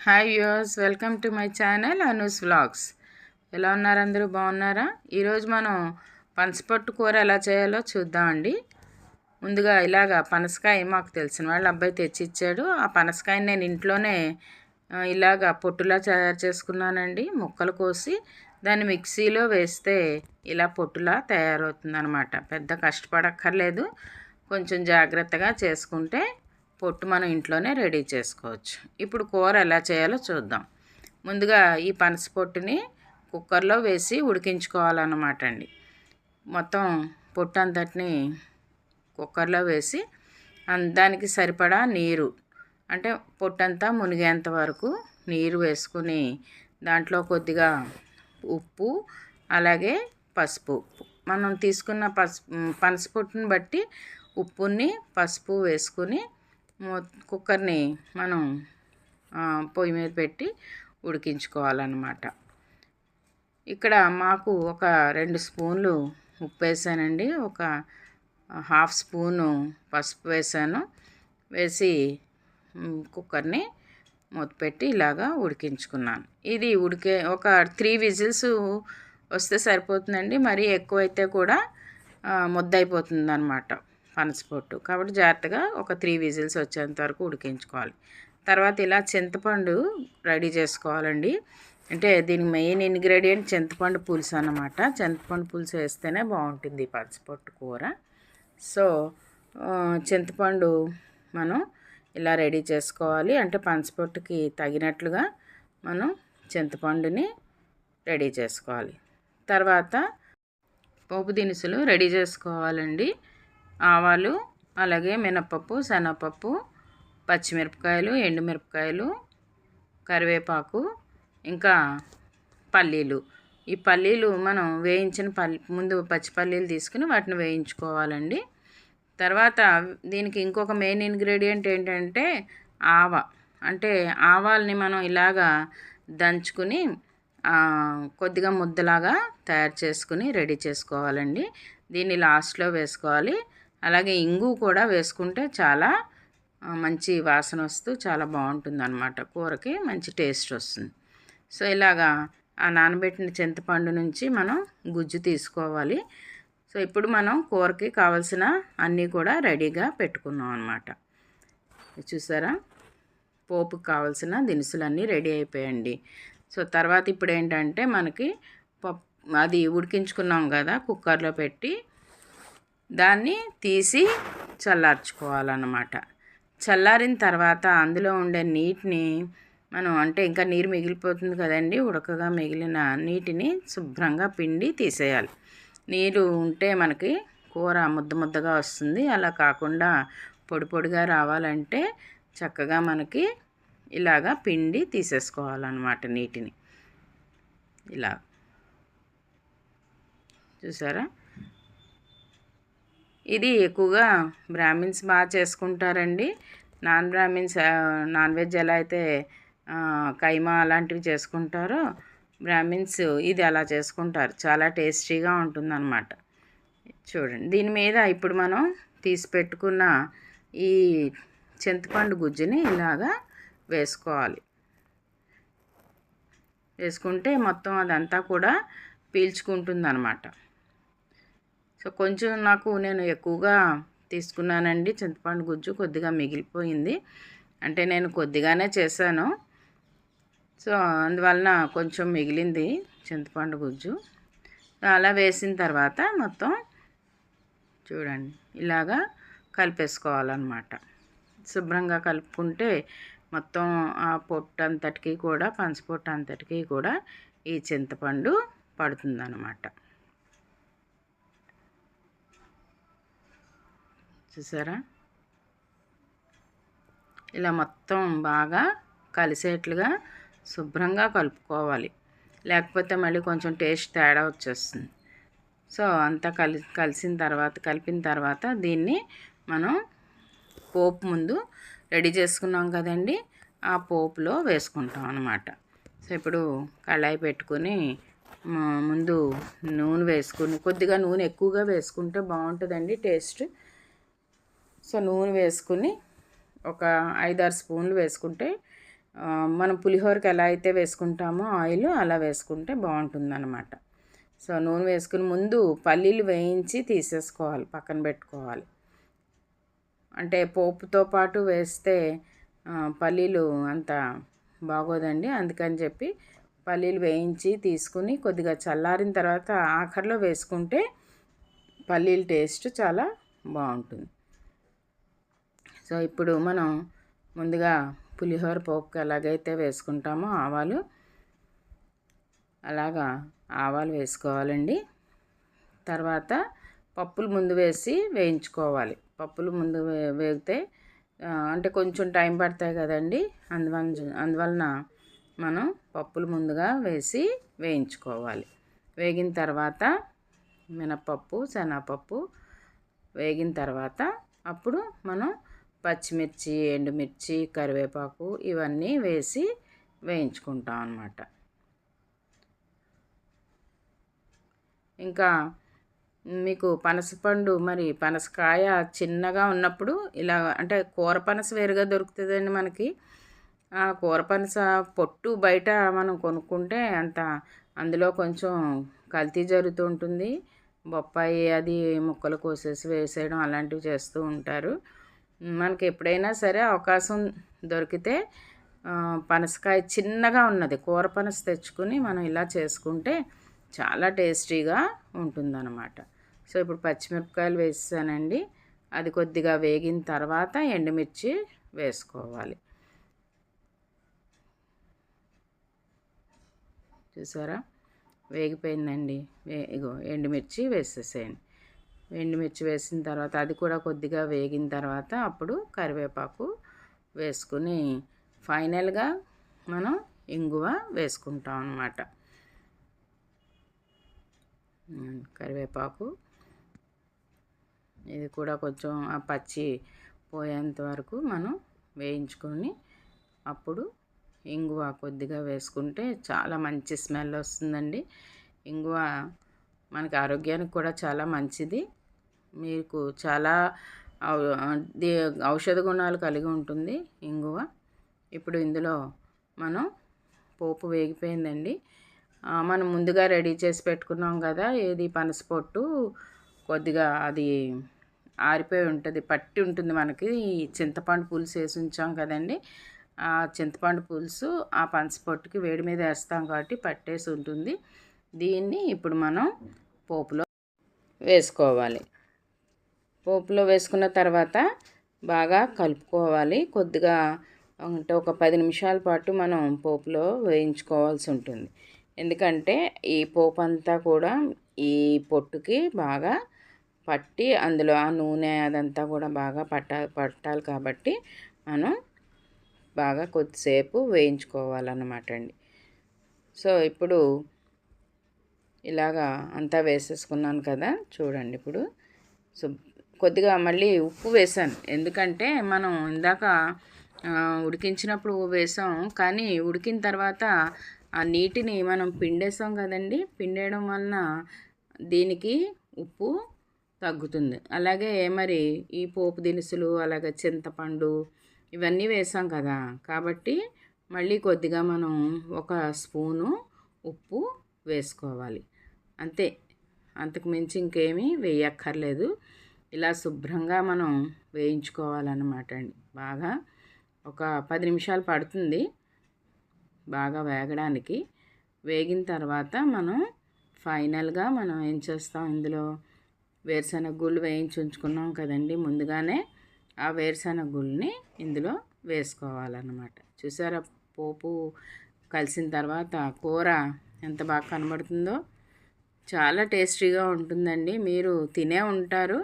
Hi viewers, welcome to my channel Anu's vlogs. ఎలా ఉన్నారు? అందరూ బాగున్నారా? ఈరోజు మనం పనసపొట్టు కూర ఎలా చేయాలో చూద్దామండి. ముందుగా ఇలాగా పనసకాయ మాకు తెలిసిన వాళ్ళ అబ్బాయి తెచ్చిచ్చాడు. ఆ పనసకాయని నేను ఇంట్లోనే ఇలాగా పొట్టులా తయారు చేసుకున్నానండి. ముక్కలు కోసి దాన్ని మిక్సీలో వేస్తే ఇలా పొట్టులా తయారవుతుందన్నమాట. పెద్ద కష్టపడక్కర్లేదు. కొంచెం జాగ్రత్తగా చేసుకుంటే పొట్టు మనం ఇంట్లోనే రెడీ చేసుకోవచ్చు. ఇప్పుడు కూర ఎలా చేయాలో చూద్దాం. ముందుగా ఈ పనస పొట్టుని కుక్కర్లో వేసి ఉడికించుకోవాలన్నమాట అండి. మొత్తం పొట్టు అంతటిని కుక్కర్లో వేసి దానికి సరిపడా నీరు, అంటే పొట్టంతా మునిగేంత వరకు నీరు వేసుకుని దాంట్లో కొద్దిగా ఉప్పు, అలాగే పసుపు, మనం తీసుకున్న పనస పొట్టుని బట్టి ఉప్పుని పసుపు వేసుకుని కుక్కర్ని మనం పొయ్యి మీద పెట్టి ఉడికించుకోవాలన్నమాట. ఇక్కడ మాకు ఒక 2 స్పూన్లు ఉప్పు వేసానండి, ఒక హాఫ్ స్పూను పసుపు వేసాను. వేసి కుక్కర్ని మూత పెట్టి ఇలాగా ఉడికించుకున్నాను. ఇది ఒక 3 విజిల్స్ వస్తే సరిపోతుందండి. మరీ ఎక్కువైతే కూడా ముద్దయిపోతుంది అన్నమాట పనసపొట్టు. కాబట్టి జాగ్రత్తగా ఒక 3 విజిల్స్ వచ్చేంత వరకు ఉడికించుకోవాలి. తర్వాత ఇలా చింతపండు రెడీ చేసుకోవాలండి. అంటే దీనికి మెయిన్ ఇంగ్రీడియంట్ చింతపండు పులుసు అన్నమాట. చింతపండు పులుసు వేస్తేనే బాగుంటుంది పనసపొట్టు కూర. సో చింతపండు మనం ఇలా రెడీ చేసుకోవాలి. అంటే పనసపొట్టుకి తగినట్లుగా మనం చింతపండుని రెడీ చేసుకోవాలి. తర్వాత పోపు దినుసులు రెడీ చేసుకోవాలండి. ఆవాలు, అలాగే మినపప్పు, శనగపప్పు, పచ్చిమిరపకాయలు, ఎండుమిరపకాయలు, కరివేపాకు, ఇంకా పల్లీలు. ఈ పల్లీలు మనం వేయించిన ముందు పచ్చి పల్లీలు తీసుకుని వాటిని వేయించుకోవాలండి. తర్వాత దీనికి ఇంకొక మెయిన్ ఇంగ్రీడియంట్ ఏంటంటే అంటే ఆవాల్ని మనం ఇలాగా దంచుకుని కొద్దిగా ముద్దలాగా తయారు చేసుకుని రెడీ చేసుకోవాలండి. దీన్ని లాస్ట్లో వేసుకోవాలి. అలాగే ఇంగు కూడా వేసుకుంటే చాలా మంచి వాసన వస్తూ చాలా బాగుంటుంది అన్నమాట. కూరకి మంచి టేస్ట్ వస్తుంది. సో ఇలాగా ఆ నానబెట్టిన చింతపండు నుంచి మనం గుజ్జు తీసుకోవాలి. సో ఇప్పుడు మనం కూరకి కావాల్సిన అన్నీ కూడా రెడీగా పెట్టుకున్నాం అన్నమాట. చూసారా, పోపుకి కావాల్సిన దినుసులన్నీ రెడీ అయిపోయాయండి. సో తర్వాత ఇప్పుడు ఏంటంటే మనకి అది ఉడికించుకున్నాం కదా కుక్కర్లో పెట్టి, దాన్ని తీసి చల్లార్చుకోవాలన్నమాట. చల్లారిన తర్వాత అందులో ఉండే నీటిని మనం, అంటే ఇంకా నీరు మిగిలిపోతుంది కదండి, ఉడకగా మిగిలిన నీటిని శుభ్రంగా పిండి తీసేయాలి. నీరు ఉంటే మనకి కూర ముద్ద ముద్దగా వస్తుంది. అలా కాకుండా పొడి పొడిగా రావాలంటే చక్కగా మనకి ఇలాగా పిండి తీసేసుకోవాలన్నమాట నీటిని. ఇలా చూసారా, ఇది ఎక్కువగా బ్రాహ్మిన్స్ బాగా చేసుకుంటారండి. నాన్ బ్రాహ్మిన్స్ నాన్ వెజ్ ఎలా అయితే కైమా అలాంటివి చేసుకుంటారో, బ్రాహ్మిన్స్ ఇది అలా చేసుకుంటారు. చాలా టేస్టీగా ఉంటుందన్నమాట. చూడండి, దీని మీద ఇప్పుడు మనం తీసి పెట్టుకున్న ఈ చింతపండు గుజ్జుని ఇలాగా వేసుకోవాలి. వేసుకుంటే మొత్తం అదంతా కూడా పీల్చుకుంటుందన్నమాట. సో కొంచెం నేను ఎక్కువగా తీసుకున్నానండి చింతపండు గుజ్జు, కొద్దిగా మిగిలిపోయింది. అంటే నేను కొద్దిగానే చేశాను. సో అందువలన కొంచెం మిగిలింది చింతపండు గుజ్జు. అలా వేసిన తర్వాత మొత్తం చూడండి ఇలాగా కలిపేసుకోవాలన్నమాట. శుభ్రంగా కలుపుకుంటే మొత్తం ఆ పొట్టు అంతటికి కూడా, పనసపొట్టు అంతటికి కూడా ఈ చింతపండు పడుతుందన్నమాట. చూసారా, ఇలా మొత్తం బాగా కలిసేట్లుగా శుభ్రంగా కలుపుకోవాలి. లేకపోతే మళ్ళీ కొంచెం టేస్ట్ తేడా వచ్చేస్తుంది. సో అంతా కలిపిన తర్వాత దీన్ని మనం పోపు ముందు రెడీ చేసుకున్నాం కదండి, ఆ పోపులో వేసుకుంటాం అన్నమాట. సో ఇప్పుడు కళాయి పెట్టుకొని ముందు నూనె వేసుకుని, కొద్దిగా నూనె ఎక్కువగా వేసుకుంటే బాగుంటుందండి టేస్ట్. సో నూనె వేసుకుని ఒక 5-6 స్పూన్లు వేసుకుంటే మనం పులిహోరకి ఎలా అయితే వేసుకుంటామో ఆయిల్ అలా వేసుకుంటే బాగుంటుందన్నమాట. సో నూనె వేసుకుని ముందు పల్లీలు వేయించి తీసేసుకోవాలి, పక్కన పెట్టుకోవాలి. అంటే పోపుతో పాటు వేస్తే పల్లీలు అంత బాగోదండి. అందుకని చెప్పి పల్లీలు వేయించి తీసుకుని కొద్దిగా చల్లారిన తర్వాత ఆఖరిలో వేసుకుంటే పల్లీల టేస్ట్ చాలా బాగుంటుంది. సో ఇప్పుడు మనం ముందుగా పులిహోర పోపుకి ఎలాగైతే వేసుకుంటామో ఆవాలు, అలాగా ఆవాలు వేసుకోవాలండి. తర్వాత పప్పులు ముందు వేసి వేయించుకోవాలి. పప్పులు ముందు వేగితే అంటే కొంచెం టైం పడతాయి కదండి, అందువలన మనం పప్పులు ముందుగా వేసి వేయించుకోవాలి. వేగిన తర్వాత మినపప్పు, శనగపప్పు వేగిన తర్వాత అప్పుడు మనం పచ్చిమిర్చి, ఎండుమిర్చి, కరివేపాకు ఇవన్నీ వేసి వేయించుకుంటాం అన్నమాట. ఇంకా మీకు పనసపండు మరి పనసకాయ చిన్నగా ఉన్నప్పుడు ఇలా అంటే కూర పనస వేరుగా దొరుకుతుందండి మనకి. ఆ కూర పనస పొట్టు బయట మనం కొనుక్కుంటే అందులో కొంచెం కల్తీ జరుగుతూ ఉంటుంది. బొప్పాయి అది ముక్కలు కోసేసి వేసేయడం అలాంటివి చేస్తూ ఉంటారు. మనకి ఎప్పుడైనా సరే అవకాశం దొరికితే పనసకాయ చిన్నగా ఉన్నది కూర పనస తెచ్చుకుని మనం ఇలా చేసుకుంటే చాలా టేస్టీగా ఉంటుందన్నమాట. సో ఇప్పుడు పచ్చిమిరపకాయలు వేసానండి. అది కొద్దిగా వేగిన తర్వాత ఎండుమిర్చి వేసుకోవాలి. చూసారా, వేగిపోయిందండి. ఇగో ఎండుమిర్చి వేసేసేయండి. ఎండుమిర్చి వేసిన తర్వాత అది కూడా కొద్దిగా వేగిన తర్వాత అప్పుడు కరివేపాకు వేసుకుని ఫైనల్గా మనం ఇంగువ వేసుకుంటాం అన్నమాట. కరివేపాకు ఇది కూడా కొంచెం ఆ పచ్చి పోయేంత వరకు మనం వేయించుకొని అప్పుడు ఇంగువ కొద్దిగా వేసుకుంటే చాలా మంచి స్మెల్ వస్తుందండి. ఇంగువ మనకి ఆరోగ్యానికి కూడా చాలా మంచిది. మీకు చాలా ఔషధ గుణాలు కలిగి ఉంటుంది ఇంగువ. ఇప్పుడు ఇందులో మనం పోపు వేగిపోయిందండి. మనం ముందుగా రెడీ చేసి పెట్టుకున్నాం కదా, ఏది పనసపొట్టు కొద్దిగా అది ఆరిపోయి ఉంటుంది, పట్టి ఉంటుంది మనకి. చింతపండు పులుసు వేసి ఉంచాం కదండి, ఆ చింతపండు పులుసు ఆ పనసపొట్టుకి వేడి మీద వేస్తాం కాబట్టి పట్టేసి ఉంటుంది. దీన్ని ఇప్పుడు మనం పోపులో వేసుకోవాలి. పోపులో వేసుకున్న తర్వాత బాగా కలుపుకోవాలి. కొద్దిగా అంటే ఒక 10 నిమిషాల పాటు మనం పోపులో వేయించుకోవాల్సి ఉంటుంది. ఎందుకంటే ఈ పోపు అంతా కూడా ఈ పొట్టుకి బాగా పట్టి అందులో ఆ నూనె అదంతా కూడా బాగా పట్టాలి కాబట్టి మనం బాగా కొద్దిసేపు వేయించుకోవాలన్నమాట అండి. సో ఇప్పుడు ఇలాగా అంతా వేసేసుకున్నాను కదా, చూడండి. ఇప్పుడు సో కొద్దిగా మళ్ళీ ఉప్పు వేసాను, ఎందుకంటే మనం ఇందాక ఉడికించినప్పుడు వేసాం, కానీ ఉడికిన తర్వాత ఆ నీటిని మనం పిండేసాం కదండి, పిండేయడం వలన దీనికి ఉప్పు తగ్గుతుంది. అలాగే మరి ఈ పోపు దినుసులు అలాగే చింతపండు ఇవన్నీ వేసాం కదా, కాబట్టి మళ్ళీ కొద్దిగా మనం ఒక స్పూను ఉప్పు వేసుకోవాలి అంతే. అంతకు మించి ఇంకేమీ వేయక్కర్లేదు. ఇలా శుభ్రంగా మనం వేయించుకోవాలన్నమాట అండి. బాగా ఒక 10 నిమిషాలు పడుతుంది బాగా వేగడానికి. వేగిన తర్వాత మనం ఫైనల్గా మనం ఏం చేస్తాం, ఇందులో వేరుశనగ గుళ్ళు వేయించి ఉంచుకున్నాం కదండి ముందుగానే, ఆ వేరుశనగ గుళ్ళని ఇందులో వేసుకోవాలన్నమాట. చూసారా, పోపు కలిసిన తర్వాత కూర ఎంత బాగా కనబడుతుందో. చాలా టేస్టీగా ఉంటుందండి. మీరు తినే ఉంటారు,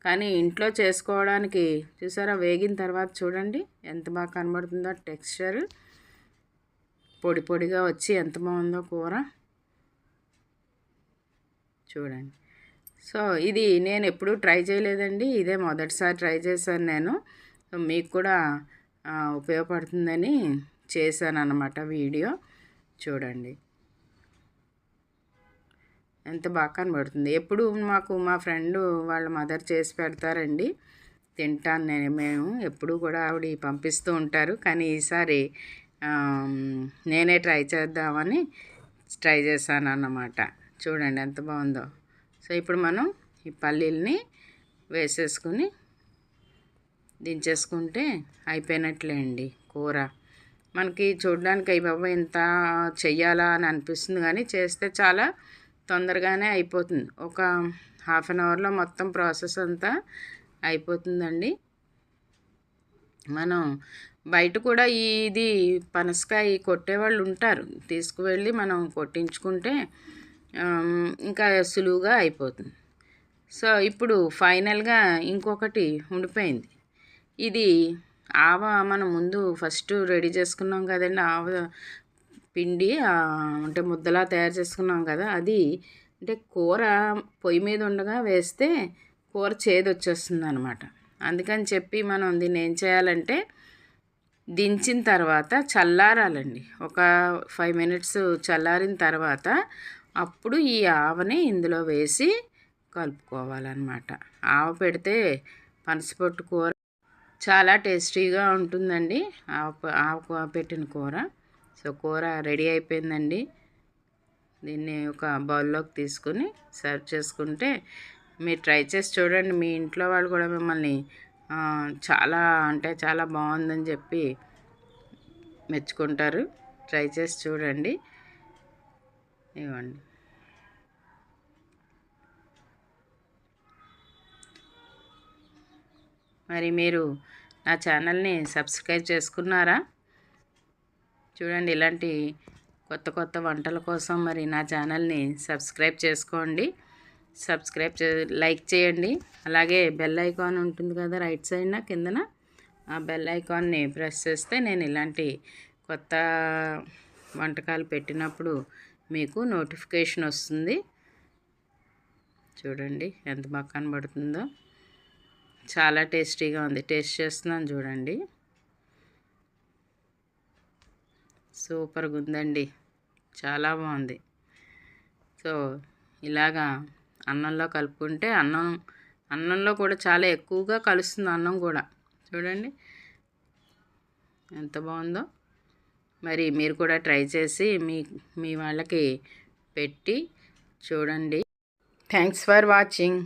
కానీ ఇంట్లో చేసుకోవడానికి చూసారా, వేగిన తర్వాత చూడండి ఎంత బాగా కనబడుతుందో. టెక్స్చర్ పొడి పొడిగా వచ్చి ఎంత బాగుందో కూర చూడండి. సో ఇది నేను ఎప్పుడూ ట్రై చేయలేదండి, ఇదే మొదటిసారి ట్రై చేశాను నేను. మీకు కూడా ఉపయోగపడుతుందని చేశాను అన్నమాట వీడియో. చూడండి ఎంత బాగా కనబడుతుంది. ఎప్పుడు మాకు మా ఫ్రెండ్ వాళ్ళ మదర్ చేసి పెడతారండి, తింటాను మేము ఎప్పుడు కూడా ఆవిడ పంపిస్తూ ఉంటారు. కానీ ఈసారి నేనే ట్రై చేద్దామని ట్రై చేశాను అన్నమాట. చూడండి ఎంత బాగుందో. సో ఇప్పుడు మనం ఈ పల్లీల్ని వేసేసుకుని దించేసుకుంటే అయిపోయినట్లే అండి కూర. మనకి చూడడానికి అయ్య బాబోయ్ ఇంత చెయ్యాలా అని అనిపిస్తుంది, కానీ చేస్తే చాలా తొందరగానే అయిపోతుంది. ఒక హాఫ్ అన్ అవర్లో మొత్తం ప్రాసెస్ అంతా అయిపోతుందండి. మనం బయట కూడా ఇది పనసకాయ కొట్టేవాళ్ళు ఉంటారు, తీసుకువెళ్ళి మనం కొట్టించుకుంటే ఇంకా సులువుగా అయిపోతుంది. సో ఇప్పుడు ఫైనల్గా ఇంకొకటి ఉండిపోయింది. ఇది ఆవ మనం ముందు ఫస్ట్ రెడీ చేసుకున్నాం కదండి, ఆవ పిండి అంటే ముద్దలా తయారు చేసుకున్నాం కదా, అది అంటే కూర పొయ్యి మీద ఉండగా వేస్తే కూర చేదు వచ్చేస్తుంది అనమాట. అందుకని చెప్పి మనం దీన్ని ఏం చేయాలంటే దించిన తర్వాత చల్లారాలండి. ఒక 5 మినిట్స్ చల్లారిన తర్వాత అప్పుడు ఈ ఆవని ఇందులో వేసి కలుపుకోవాలన్నమాట. ఆవ పెడితే పనసపొట్టు కూర చాలా టేస్టీగా ఉంటుందండి, ఆవ పెట్టిన కూర. సో కూర రెడీ అయిపోయిందండి. దీన్ని ఒక బౌల్లోకి తీసుకుని సర్వ్ చేసుకుంటే మీరు ట్రై చేసి చూడండి. మీ ఇంట్లో వాళ్ళు కూడా మిమ్మల్ని చాలా అంటే చాలా బాగుందని చెప్పి మెచ్చుకుంటారు. ట్రై చేసి చూడండి. ఇవ్వండి. మరి మీరు నా ఛానల్ని సబ్స్క్రైబ్ చేసుకున్నారా? చూడండి, ఇలాంటి కొత్త కొత్త వంటల కోసం మరి నా ఛానల్ని సబ్స్క్రైబ్ చేసుకోండి. లైక్ చేయండి. అలాగే బెల్ ఐకాన్ ఉంటుంది కదా రైట్ సైడ్న కిందన, ఆ బెల్ ఐకాన్ని ప్రెస్ చేస్తే నేను ఇలాంటి కొత్త వంటకాలు పెట్టినప్పుడు మీకు నోటిఫికేషన్ వస్తుంది. చూడండి ఎంత బాగా కనబడుతుందో. చాలా టేస్టీగా ఉంది. టేస్ట్ చేస్తున్నాను చూడండి. సూపర్గా ఉందండి, చాలా బాగుంది. సో ఇలాగా అన్నంలో కలుపుకుంటే అన్నంలో కూడా చాలా ఎక్కువగా కలుస్తుంది అన్నం కూడా. చూడండి ఎంత బాగుందో. మరి మీరు కూడా ట్రై చేసి మీ వాళ్ళకి పెట్టి చూడండి. Thanks for watching.